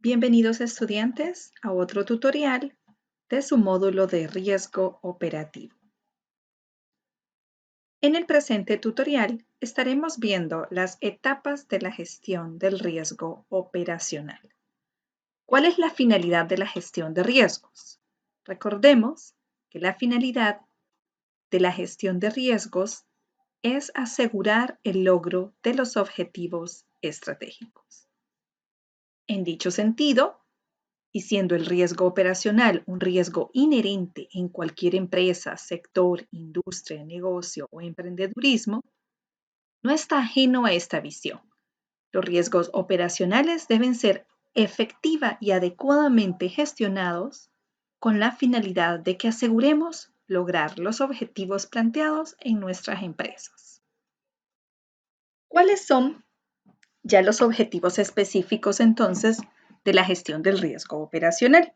Bienvenidos estudiantes a otro tutorial de su módulo de riesgo operativo. En el presente tutorial estaremos viendo las etapas de la gestión del riesgo operacional. ¿Cuál es la finalidad de la gestión de riesgos? Recordemos que la finalidad de la gestión de riesgos es asegurar el logro de los objetivos estratégicos. En dicho sentido, y siendo el riesgo operacional un riesgo inherente en cualquier empresa, sector, industria, negocio o emprendedurismo, no está ajeno a esta visión. Los riesgos operacionales deben ser efectiva y adecuadamente gestionados con la finalidad de que aseguremos lograr los objetivos planteados en nuestras empresas. ¿Cuáles son ya los objetivos específicos entonces de la gestión del riesgo operacional?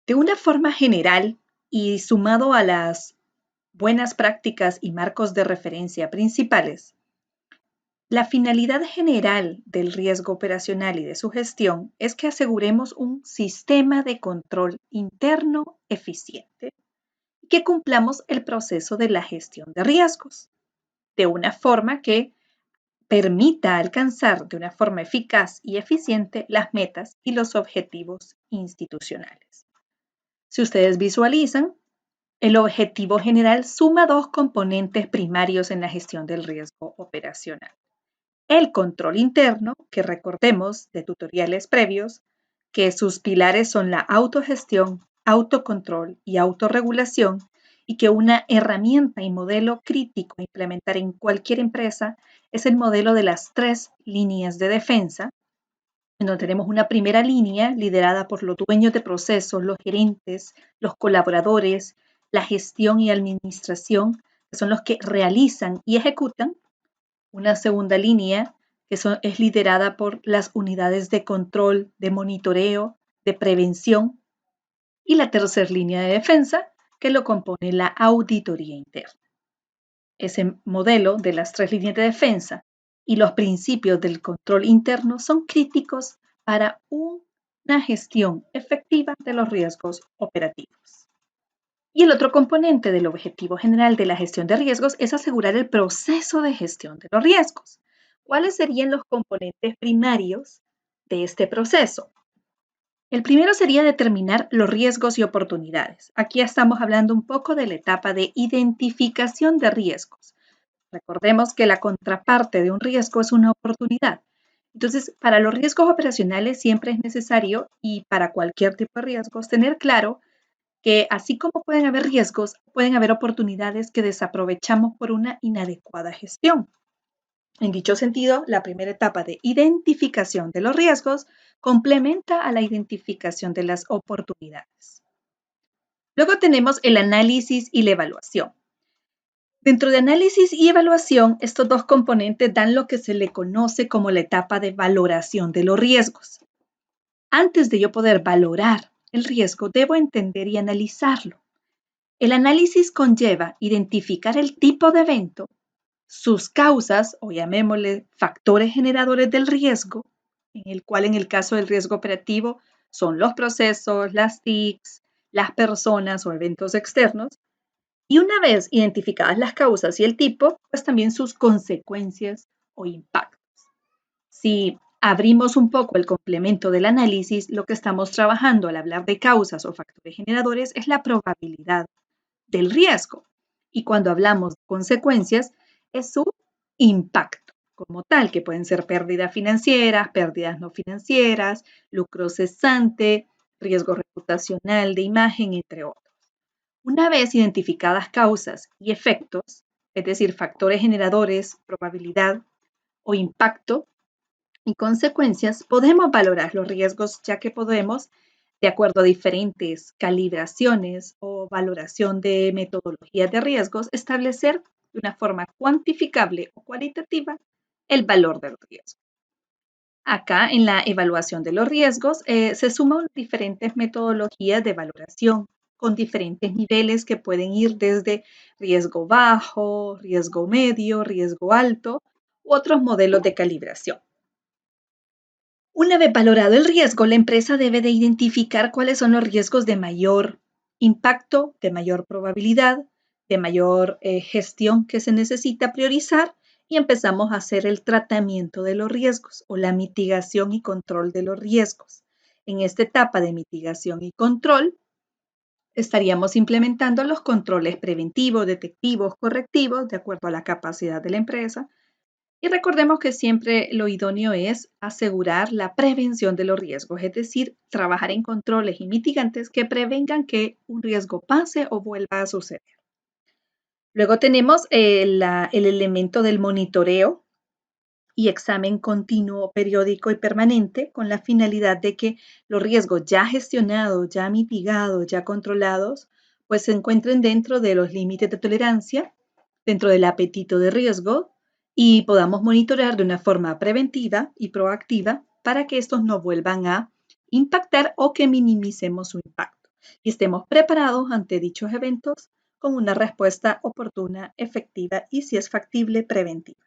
De una forma general y sumado a las buenas prácticas y marcos de referencia principales, la finalidad general del riesgo operacional y de su gestión es que aseguremos un sistema de control interno eficiente y que cumplamos el proceso de la gestión de riesgos de una forma que permita alcanzar de una forma eficaz y eficiente las metas y los objetivos institucionales. Si ustedes visualizan, el objetivo general suma dos componentes primarios en la gestión del riesgo operacional. El control interno, que recordemos de tutoriales previos, que sus pilares son la autogestión, autocontrol y autorregulación, y que una herramienta y modelo crítico a implementar en cualquier empresa es el modelo de las 3 líneas de defensa, en donde tenemos una primera línea liderada por los dueños de procesos, los gerentes, los colaboradores, la gestión y administración, que son los que realizan y ejecutan. Una segunda línea es liderada por las unidades de control, de monitoreo, de prevención. Y la tercera línea de defensa, que lo compone la auditoría interna. Ese modelo de las 3 líneas de defensa y los principios del control interno son críticos para una gestión efectiva de los riesgos operativos. Y el otro componente del objetivo general de la gestión de riesgos es asegurar el proceso de gestión de los riesgos. ¿Cuáles serían los componentes primarios de este proceso? El primero sería determinar los riesgos y oportunidades. Aquí estamos hablando un poco de la etapa de identificación de riesgos. Recordemos que la contraparte de un riesgo es una oportunidad. Entonces, para los riesgos operacionales siempre es necesario, y para cualquier tipo de riesgos, tener claro que así como pueden haber riesgos, pueden haber oportunidades que desaprovechamos por una inadecuada gestión. En dicho sentido, la primera etapa de identificación de los riesgos complementa a la identificación de las oportunidades. Luego tenemos el análisis y la evaluación. Dentro de análisis y evaluación, estos dos componentes dan lo que se le conoce como la etapa de valoración de los riesgos. Antes de yo poder valorar el riesgo, debo entender y analizarlo. El análisis conlleva identificar el tipo de evento, sus causas, o llamémosle factores generadores del riesgo, en el cual en el caso del riesgo operativo son los procesos, las TICs, las personas o eventos externos, y una vez identificadas las causas y el tipo, pues también sus consecuencias o impactos. Si abrimos un poco el complemento del análisis, lo que estamos trabajando al hablar de causas o factores generadores es la probabilidad del riesgo. Y cuando hablamos de consecuencias, es su impacto como tal, que pueden ser pérdidas financieras, pérdidas no financieras, lucro cesante, riesgo reputacional de imagen, entre otros. Una vez identificadas causas y efectos, es decir, factores generadores, probabilidad o impacto y consecuencias, podemos valorar los riesgos, ya que podemos, de acuerdo a diferentes calibraciones o valoración de metodologías de riesgos, establecer de una forma cuantificable o cualitativa el valor del riesgo. Acá en la evaluación de los riesgos se suman diferentes metodologías de valoración con diferentes niveles que pueden ir desde riesgo bajo, riesgo medio, riesgo alto u otros modelos de calibración. Una vez valorado el riesgo, la empresa debe de identificar cuáles son los riesgos de mayor impacto, de mayor probabilidad, de mayor gestión que se necesita priorizar y empezamos a hacer el tratamiento de los riesgos o la mitigación y control de los riesgos. En esta etapa de mitigación y control, estaríamos implementando los controles preventivos, detectivos, correctivos, de acuerdo a la capacidad de la empresa, y recordemos que siempre lo idóneo es asegurar la prevención de los riesgos, es decir, trabajar en controles y mitigantes que prevengan que un riesgo pase o vuelva a suceder. Luego tenemos el elemento del monitoreo y examen continuo, periódico y permanente con la finalidad de que los riesgos ya gestionados, ya mitigados, ya controlados, pues se encuentren dentro de los límites de tolerancia, dentro del apetito de riesgo y podamos monitorear de una forma preventiva y proactiva para que estos no vuelvan a impactar o que minimicemos su impacto y estemos preparados ante dichos eventos con una respuesta oportuna, efectiva y, si es factible, preventiva.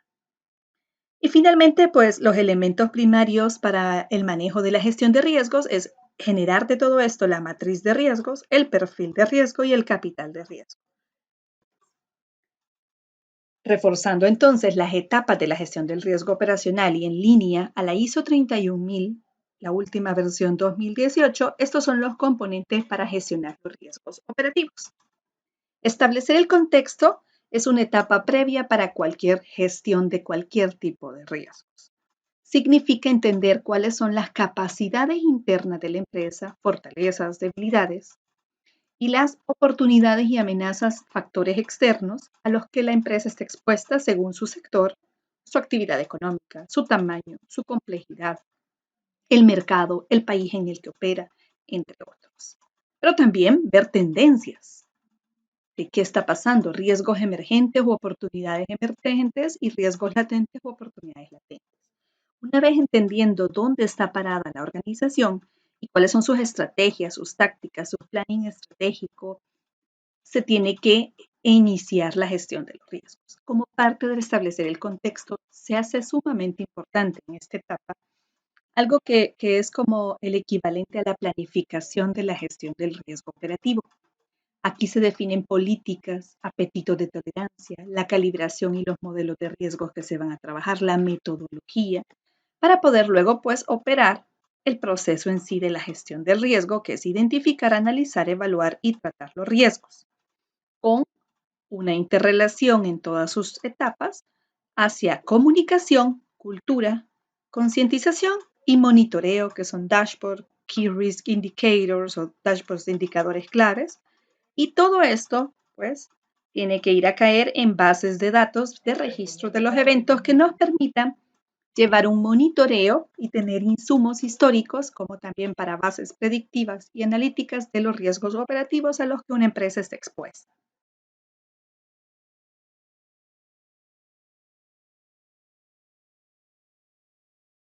Y finalmente, pues los elementos primarios para el manejo de la gestión de riesgos es generar de todo esto la matriz de riesgos, el perfil de riesgo y el capital de riesgo. Reforzando entonces las etapas de la gestión del riesgo operacional y en línea a la ISO 31000, la última versión 2018, estos son los componentes para gestionar los riesgos operativos. Establecer el contexto es una etapa previa para cualquier gestión de cualquier tipo de riesgos. Significa entender cuáles son las capacidades internas de la empresa, fortalezas, debilidades y las oportunidades y amenazas, factores externos a los que la empresa está expuesta según su sector, su actividad económica, su tamaño, su complejidad, el mercado, el país en el que opera, entre otros. Pero también ver tendencias de qué está pasando, riesgos emergentes u oportunidades emergentes y riesgos latentes u oportunidades latentes. Una vez entendiendo dónde está parada la organización y cuáles son sus estrategias, sus tácticas, su planning estratégico, se tiene que iniciar la gestión de los riesgos. Como parte de establecer el contexto, se hace sumamente importante en esta etapa algo que es como el equivalente a la planificación de la gestión del riesgo operativo. Aquí se definen políticas, apetitos de tolerancia, la calibración y los modelos de riesgos que se van a trabajar, la metodología, para poder luego pues operar el proceso en sí de la gestión del riesgo, que es identificar, analizar, evaluar y tratar los riesgos, con una interrelación en todas sus etapas hacia comunicación, cultura, concientización y monitoreo, que son dashboard, key risk indicators o dashboards de indicadores claves. Y todo esto, pues, tiene que ir a caer en bases de datos de registro de los eventos que nos permitan llevar un monitoreo y tener insumos históricos, como también para bases predictivas y analíticas de los riesgos operativos a los que una empresa está expuesta.